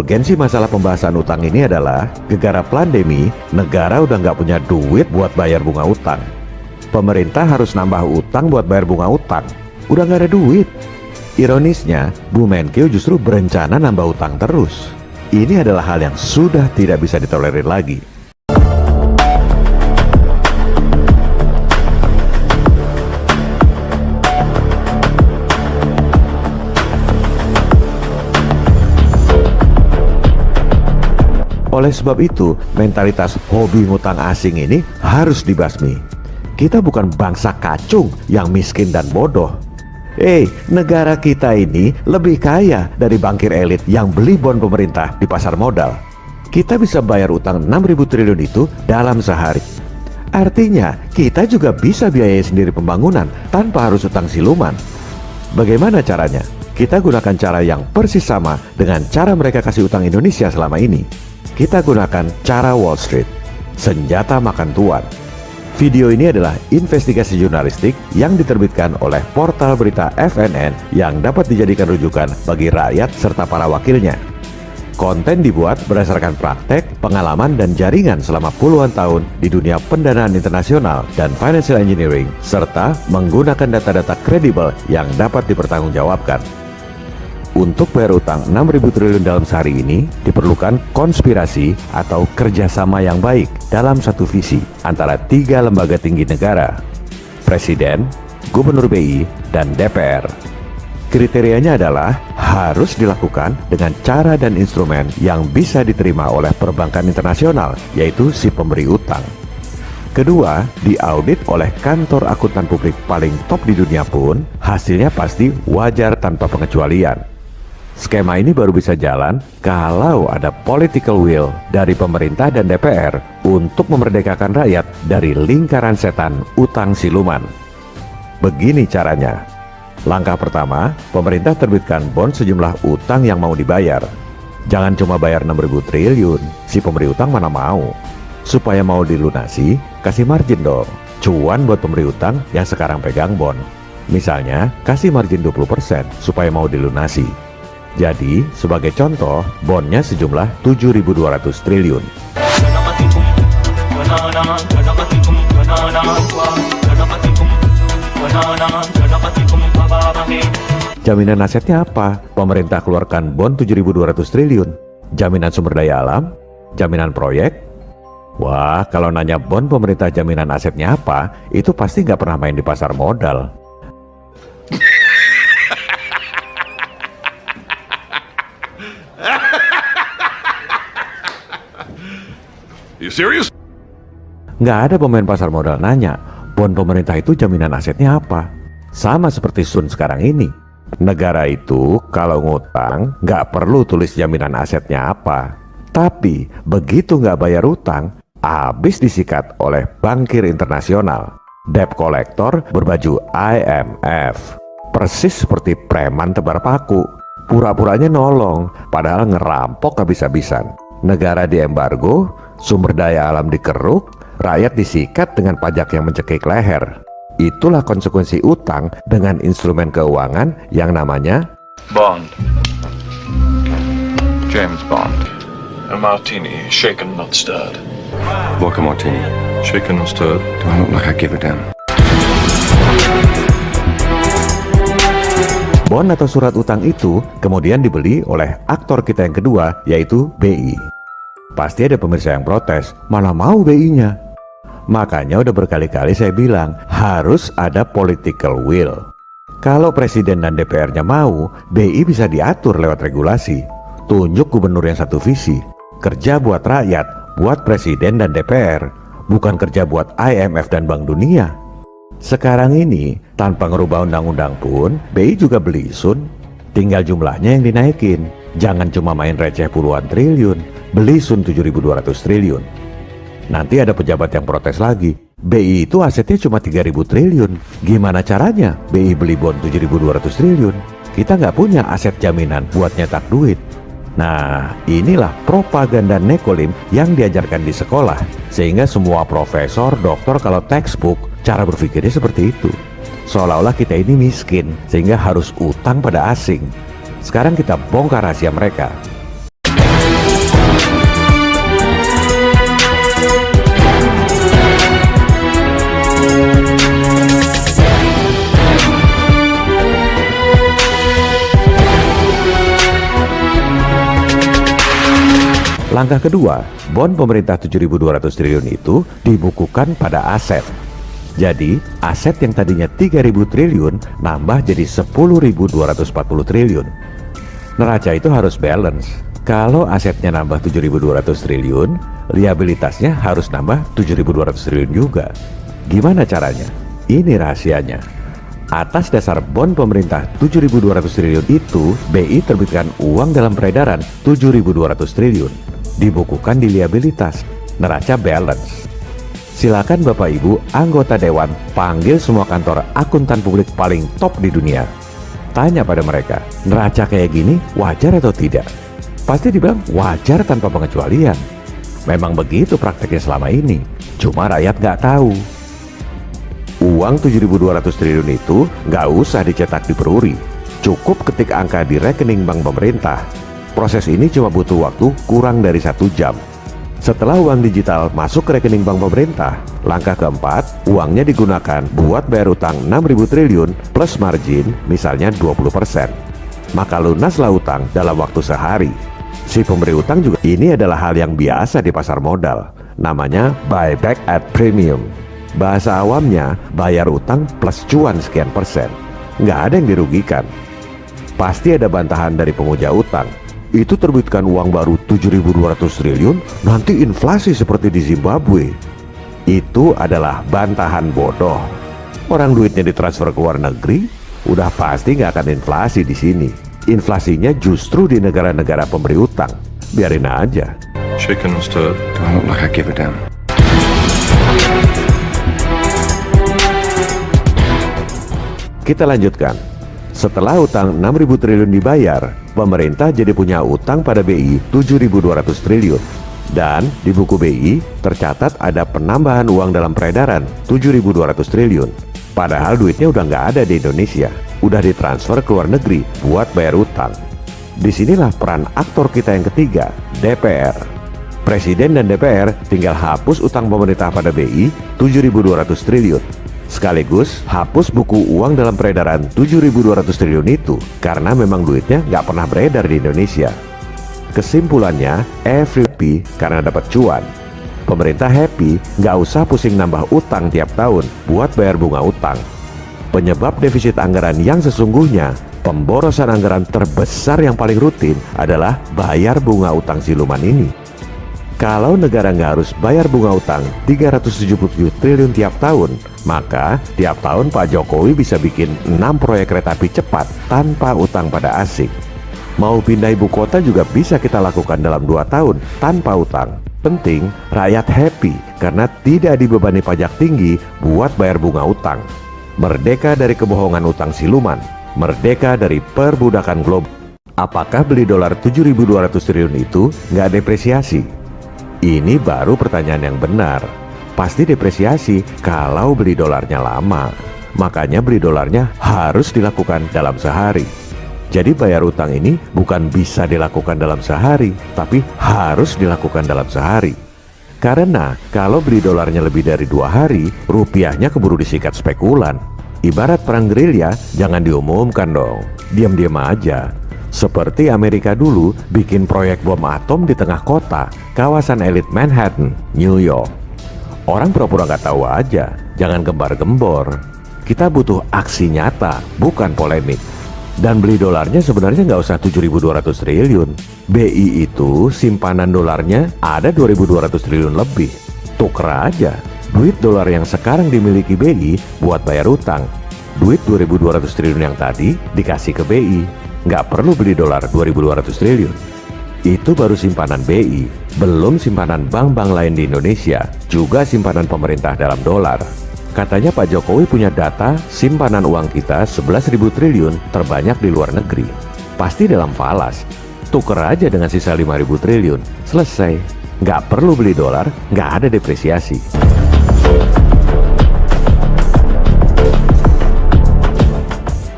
Urgensi masalah pembahasan utang ini adalah gegara pandemi, negara udah nggak punya duit buat bayar bunga utang. Pemerintah harus nambah utang buat bayar bunga utang. Udah nggak ada duit. Ironisnya, Bu Menkeu justru berencana nambah utang terus. Ini adalah hal yang sudah tidak bisa ditolerir lagi. Oleh sebab itu, mentalitas hobi ngutang asing ini harus dibasmi. Kita bukan bangsa kacung yang miskin dan bodoh. Negara kita ini lebih kaya dari bankir elit yang beli bon pemerintah di pasar modal. Kita bisa bayar utang 6.000 triliun itu dalam sehari. Artinya, kita juga bisa biayai sendiri pembangunan tanpa harus utang siluman. Bagaimana caranya? Kita gunakan cara yang persis sama dengan cara mereka kasih utang Indonesia selama ini. Kita gunakan cara Wall Street, senjata makan tuan. Video ini adalah investigasi jurnalistik yang diterbitkan oleh portal berita FNN yang dapat dijadikan rujukan bagi rakyat serta para wakilnya. Konten dibuat berdasarkan praktek, pengalaman, dan jaringan selama puluhan tahun di dunia pendanaan internasional dan financial engineering, serta menggunakan data-data kredibel yang dapat dipertanggungjawabkan. Untuk bayar utang 6.000 triliun dalam sehari ini diperlukan konspirasi atau kerjasama yang baik dalam satu visi antara 3 lembaga tinggi negara, Presiden, Gubernur BI, dan DPR. Kriterianya adalah harus dilakukan dengan cara dan instrumen yang bisa diterima oleh perbankan internasional, yaitu si pemberi utang. Kedua, diaudit oleh kantor akuntan publik paling top di dunia pun, hasilnya pasti wajar tanpa pengecualian. Skema ini baru bisa jalan kalau ada political will dari pemerintah dan DPR untuk memerdekakan rakyat dari lingkaran setan utang siluman. Begini caranya. Langkah pertama, pemerintah terbitkan bond sejumlah utang yang mau dibayar. Jangan cuma bayar 6.000 triliun, si pemberi utang mana mau. Supaya mau dilunasi, kasih margin dong. Cuan buat pemberi utang yang sekarang pegang bond. Misalnya, kasih margin 20% supaya mau dilunasi. Jadi, sebagai contoh, bondnya sejumlah 7.200 triliun. Jaminan asetnya apa? Pemerintah keluarkan bond 7.200 triliun. Jaminan sumber daya alam? Jaminan proyek? Wah, kalau nanya bond pemerintah jaminan asetnya apa, itu pasti nggak pernah main di pasar modal. You serious? Nggak ada pemain pasar modal nanya, bond pemerintah itu jaminan asetnya apa? Sama seperti Sun sekarang ini. Negara itu kalau ngutang nggak perlu tulis jaminan asetnya apa. Tapi begitu nggak bayar utang, habis disikat oleh bankir internasional. Debt collector berbaju IMF. Persis seperti preman tebar paku. Pura-puranya nolong, padahal ngerampok habis-habisan. Negara diembargo, sumber daya alam dikeruk, rakyat disikat dengan pajak yang mencekik leher. Itulah konsekuensi utang dengan instrumen keuangan yang namanya Bond. James Bond. A martini, shaken not stirred. Vodka martini. Shaken not stirred. Do I look like I give a damn? bond atau surat utang itu kemudian dibeli oleh aktor kita yang kedua, yaitu BI. Pasti ada pemirsa yang protes, mana mau BI-nya? Makanya udah berkali-kali saya bilang, harus ada political will. Kalau presiden dan DPR-nya mau, BI bisa diatur lewat regulasi. Tunjuk gubernur yang satu visi, kerja buat rakyat, buat presiden dan DPR, bukan kerja buat IMF dan Bank Dunia. Sekarang ini, tanpa ngerubah undang-undang pun, BI juga beli Sun. Tinggal jumlahnya yang dinaikin. Jangan cuma main receh puluhan triliun, beli Sun 7.200 triliun. Nanti ada pejabat yang protes lagi, BI itu asetnya cuma 3.000 triliun. Gimana caranya BI beli bond 7.200 triliun? Kita nggak punya aset jaminan buat nyetak duit. Nah, inilah propaganda nekolim yang diajarkan di sekolah. Sehingga semua profesor, doktor kalau textbook, cara berpikirnya seperti itu. Seolah-olah kita ini miskin, sehingga harus utang pada asing. Sekarang kita bongkar rahasia mereka. Langkah kedua, bond pemerintah 7.200 triliun itu dibukukan pada aset. Jadi, aset yang tadinya 3.000 triliun nambah jadi 10.240 triliun. Neraca itu harus balance. Kalau asetnya nambah 7.200 triliun, liabilitasnya harus nambah 7.200 triliun juga. Gimana caranya? Ini rahasianya. Atas dasar bond pemerintah 7.200 triliun itu, BI terbitkan uang dalam peredaran 7.200 triliun. Dibukukan di liabilitas, neraca balance. Silakan Bapak Ibu anggota Dewan panggil semua kantor akuntan publik paling top di dunia. Tanya pada mereka, neraca kayak gini wajar atau tidak? Pasti dibilang wajar tanpa pengecualian. Memang begitu prakteknya selama ini, cuma rakyat nggak tahu. Uang 7.200 triliun itu nggak usah dicetak di peruri, cukup ketik angka di rekening bank pemerintah. Proses ini cuma butuh waktu kurang dari 1 jam. Setelah uang digital masuk ke rekening bank pemerintah, langkah keempat, uangnya digunakan buat bayar utang 6.000 triliun plus margin misalnya 20%. Maka lunaslah utang dalam waktu sehari. Si pemberi utang juga ini adalah hal yang biasa di pasar modal. Namanya buyback at premium. Bahasa awamnya, bayar utang plus cuan sekian persen. Nggak ada yang dirugikan. Pasti ada bantahan dari penguja utang. Itu terbitkan uang baru 7.200 triliun, nanti inflasi seperti di Zimbabwe. Itu adalah bantahan bodoh. Orang duitnya ditransfer ke luar negeri, udah pasti nggak akan inflasi di sini. Inflasinya justru di negara-negara pemberi utang. Biarin aja. Shaken and stirred. Don't look, I give it down. Kita lanjutkan. Setelah utang 6.000 triliun dibayar, pemerintah jadi punya utang pada BI 7.200 triliun. Dan di buku BI tercatat ada penambahan uang dalam peredaran 7.200 triliun. Padahal duitnya udah nggak ada di Indonesia, udah ditransfer ke luar negeri buat bayar utang. Disinilah peran aktor kita yang ketiga, DPR. Presiden dan DPR tinggal hapus utang pemerintah pada BI 7.200 triliun. Sekaligus hapus buku uang dalam peredaran 7.200 triliun itu karena memang duitnya nggak pernah beredar di Indonesia. Kesimpulannya, every happy karena dapat cuan. Pemerintah happy nggak usah pusing nambah utang tiap tahun buat bayar bunga utang. Penyebab defisit anggaran yang sesungguhnya, pemborosan anggaran terbesar yang paling rutin adalah bayar bunga utang siluman ini. Kalau negara nggak harus bayar bunga utang 377 triliun tiap tahun, maka tiap tahun Pak Jokowi bisa bikin 6 proyek kereta api cepat tanpa utang pada asing. Mau pindah ibu kota juga bisa kita lakukan dalam 2 tahun tanpa utang. Penting, rakyat happy karena tidak dibebani pajak tinggi buat bayar bunga utang. Merdeka dari kebohongan utang siluman, merdeka dari perbudakan global. Apakah beli dolar 7.200 triliun itu nggak depresiasi? Ini baru pertanyaan yang benar. Pasti depresiasi kalau beli dolarnya lama. Makanya beli dolarnya harus dilakukan dalam sehari. Jadi bayar utang ini bukan bisa dilakukan dalam sehari, tapi harus dilakukan dalam sehari. Karena kalau beli dolarnya lebih dari 2 hari, rupiahnya keburu disikat spekulan. Ibarat perang gerilya, jangan diumumkan dong. Diam-diam aja. Seperti Amerika dulu bikin proyek bom atom di tengah kota, kawasan elit Manhattan, New York. Orang pura-pura nggak tahu aja, jangan gembar-gembor. Kita butuh aksi nyata, bukan polemik. Dan beli dolarnya sebenarnya nggak usah 7.200 triliun. BI itu simpanan dolarnya ada 2.200 triliun lebih. Tuker aja, duit dolar yang sekarang dimiliki BI buat bayar utang. Duit 2.200 triliun yang tadi dikasih ke BI. Nggak perlu beli dolar 2.200 triliun. Itu baru simpanan BI, belum simpanan bank-bank lain di Indonesia, juga simpanan pemerintah dalam dolar. Katanya Pak Jokowi punya data simpanan uang kita 11.000 triliun terbanyak di luar negeri. Pasti dalam falas. Tuker aja dengan sisa 5.000 triliun, selesai. Nggak perlu beli dolar, nggak ada depresiasi.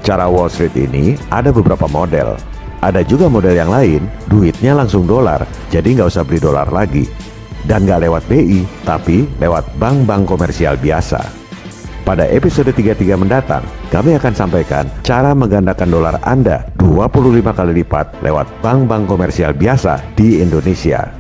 Cara Wall Street ini ada beberapa model. Ada juga model yang lain, duitnya langsung dolar, jadi nggak usah beli dolar lagi. Dan nggak lewat BI, tapi lewat bank-bank komersial biasa. Pada episode 33 mendatang, kami akan sampaikan cara menggandakan dolar Anda 25 kali lipat lewat bank-bank komersial biasa di Indonesia.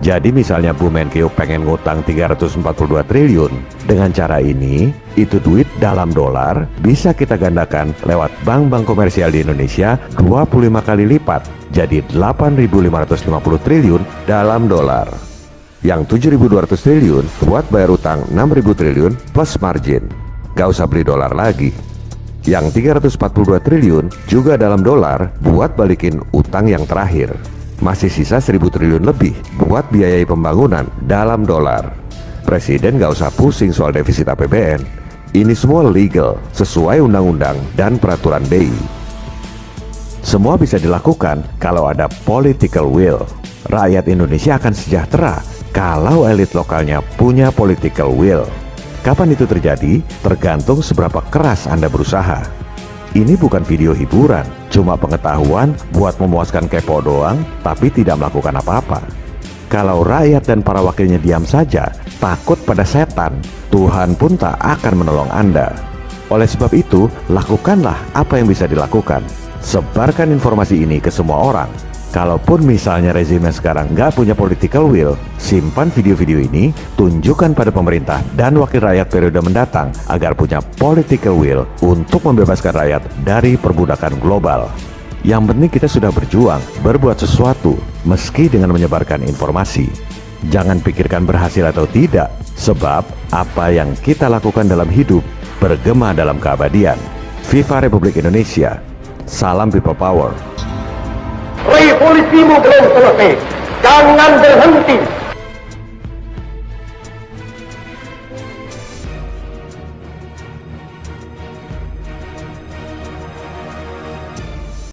Jadi misalnya Bu Menkeu pengen ngutang 342 triliun, dengan cara ini, itu duit dalam dolar bisa kita gandakan lewat bank-bank komersial di Indonesia 25 kali lipat, jadi 8.550 triliun dalam dolar. Yang 7.200 triliun buat bayar utang 6.000 triliun plus margin. Gak usah beli dolar lagi. Yang 342 triliun juga dalam dolar buat balikin utang yang terakhir. Masih sisa 1.000 triliun lebih buat biayai pembangunan dalam dolar. Presiden gak usah pusing soal defisit APBN. Ini semua legal, sesuai undang-undang dan peraturan BI. Semua bisa dilakukan kalau ada political will. Rakyat Indonesia akan sejahtera kalau elit lokalnya punya political will. Kapan itu terjadi? Tergantung seberapa keras Anda berusaha. Ini bukan video hiburan, cuma pengetahuan buat memuaskan kepo doang, tapi tidak melakukan apa-apa. Kalau rakyat dan para wakilnya diam saja, takut pada setan, Tuhan pun tak akan menolong Anda. Oleh sebab itu, lakukanlah apa yang bisa dilakukan. Sebarkan informasi ini ke semua orang. Kalaupun misalnya rezim yang sekarang nggak punya political will, simpan video-video ini, tunjukkan pada pemerintah dan wakil rakyat periode mendatang agar punya political will untuk membebaskan rakyat dari perbudakan global. Yang penting kita sudah berjuang, berbuat sesuatu, meski dengan menyebarkan informasi. Jangan pikirkan berhasil atau tidak, sebab apa yang kita lakukan dalam hidup bergema dalam keabadian. Viva Republik Indonesia. Salam People Power. Revolusimu belum selesai. Jangan berhenti.